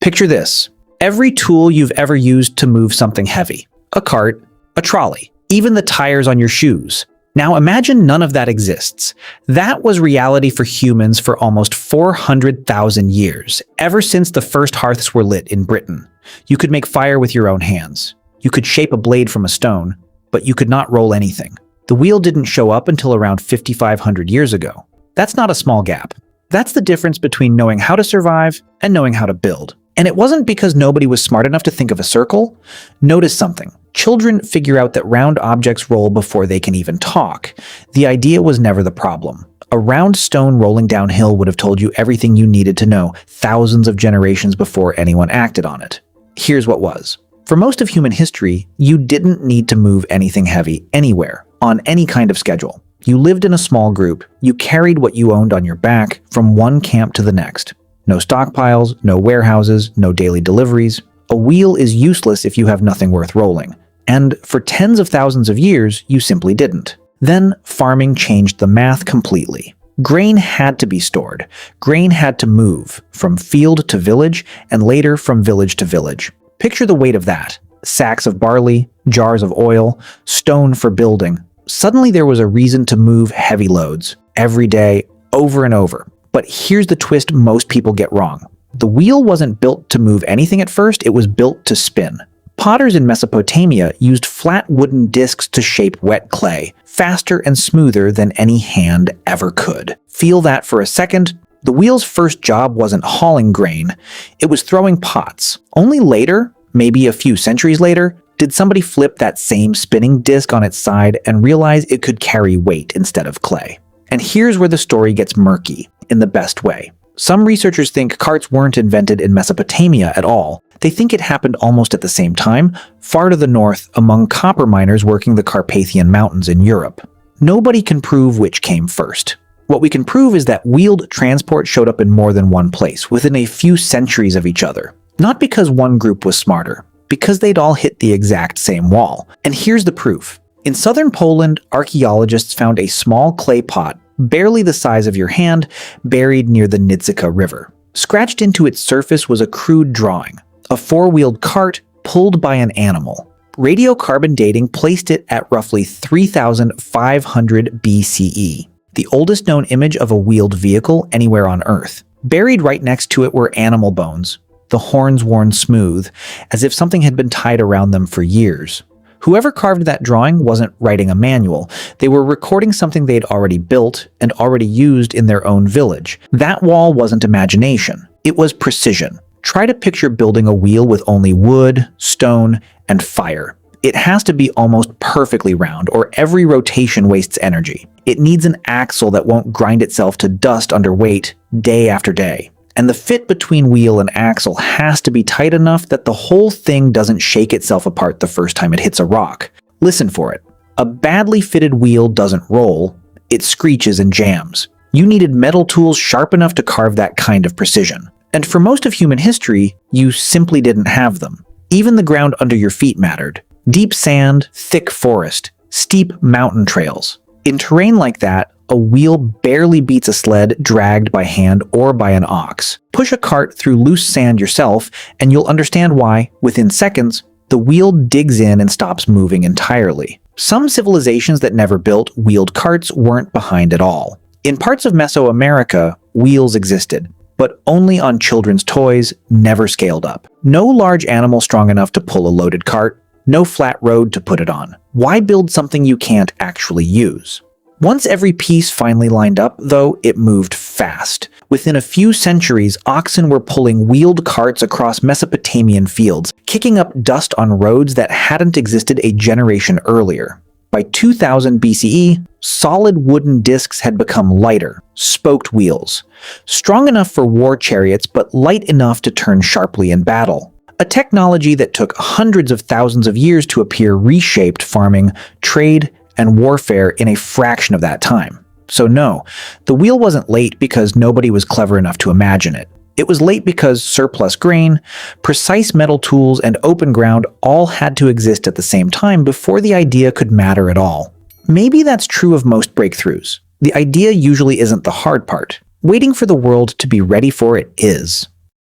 Picture this. Every tool you've ever used to move something heavy. A cart, a trolley, even the tires on your shoes. Now imagine none of that exists. That was reality for humans for almost 400,000 years, ever since the first hearths were lit in Britain. You could make fire with your own hands. You could shape a blade from a stone, but you could not roll anything. The wheel didn't show up until around 5,500 years ago. That's not a small gap. That's the difference between knowing how to survive and knowing how to build. And it wasn't because nobody was smart enough to think of a circle. Notice something. Children figure out that round objects roll before they can even talk. The idea was never the problem. A round stone rolling downhill would have told you everything you needed to know thousands of generations before anyone acted on it. Here's what was. For most of human history, you didn't need to move anything heavy anywhere, on any kind of schedule. You lived in a small group. You carried what you owned on your back from one camp to the next. No stockpiles, no warehouses, no daily deliveries. A wheel is useless if you have nothing worth rolling. And for tens of thousands of years, you simply didn't. Then farming changed the math completely. Grain had to be stored. Grain had to move from field to village and later from village to village. Picture the weight of that. Sacks of barley, jars of oil, stone for building. Suddenly there was a reason to move heavy loads every day, over and over. But here's the twist most people get wrong. The wheel wasn't built to move anything at first, it was built to spin. Potters in Mesopotamia used flat wooden discs to shape wet clay, faster and smoother than any hand ever could. Feel that for a second. The wheel's first job wasn't hauling grain, it was throwing pots. Only later, maybe a few centuries later, did somebody flip that same spinning disc on its side and realize it could carry weight instead of clay. And here's where the story gets murky, in the best way. Some researchers think carts weren't invented in Mesopotamia at all. They think it happened almost at the same time, far to the north among copper miners working the Carpathian Mountains in Europe. Nobody can prove which came first. What we can prove is that wheeled transport showed up in more than one place, within a few centuries of each other. Not because one group was smarter, because they'd all hit the exact same wall. And here's the proof. In southern Poland, archaeologists found a small clay pot, barely the size of your hand, buried near the Nitzyca River. Scratched into its surface was a crude drawing, a four-wheeled cart pulled by an animal. Radiocarbon dating placed it at roughly 3,500 BCE, the oldest known image of a wheeled vehicle anywhere on Earth. Buried right next to it were animal bones, the horns worn smooth, as if something had been tied around them for years. Whoever carved that drawing wasn't writing a manual. They were recording something they'd already built and already used in their own village. That wall wasn't imagination. It was precision. Try to picture building a wheel with only wood, stone, and fire. It has to be almost perfectly round, or every rotation wastes energy. It needs an axle that won't grind itself to dust under weight day after day. And the fit between wheel and axle has to be tight enough that the whole thing doesn't shake itself apart the first time it hits a rock. Listen for it. A badly fitted wheel doesn't roll, it screeches and jams. You needed metal tools sharp enough to carve that kind of precision. And for most of human history, you simply didn't have them. Even the ground under your feet mattered. Deep sand, thick forest, steep mountain trails. In terrain like that, a wheel barely beats a sled dragged by hand or by an ox. Push a cart through loose sand yourself, and you'll understand why, within seconds, the wheel digs in and stops moving entirely. Some civilizations that never built wheeled carts weren't behind at all. In parts of Mesoamerica, wheels existed, but only on children's toys, never scaled up. No large animal strong enough to pull a loaded cart, no flat road to put it on. Why build something you can't actually use? Once every piece finally lined up, though, it moved fast. Within a few centuries, oxen were pulling wheeled carts across Mesopotamian fields, kicking up dust on roads that hadn't existed a generation earlier. By 2000 BCE, solid wooden discs had become lighter, spoked wheels. Strong enough for war chariots, but light enough to turn sharply in battle. A technology that took hundreds of thousands of years to appear reshaped farming, trade, and warfare in a fraction of that time. So no, the wheel wasn't late because nobody was clever enough to imagine it. It was late because surplus grain, precise metal tools, and open ground all had to exist at the same time before the idea could matter at all. Maybe that's true of most breakthroughs. The idea usually isn't the hard part. Waiting for the world to be ready for it is.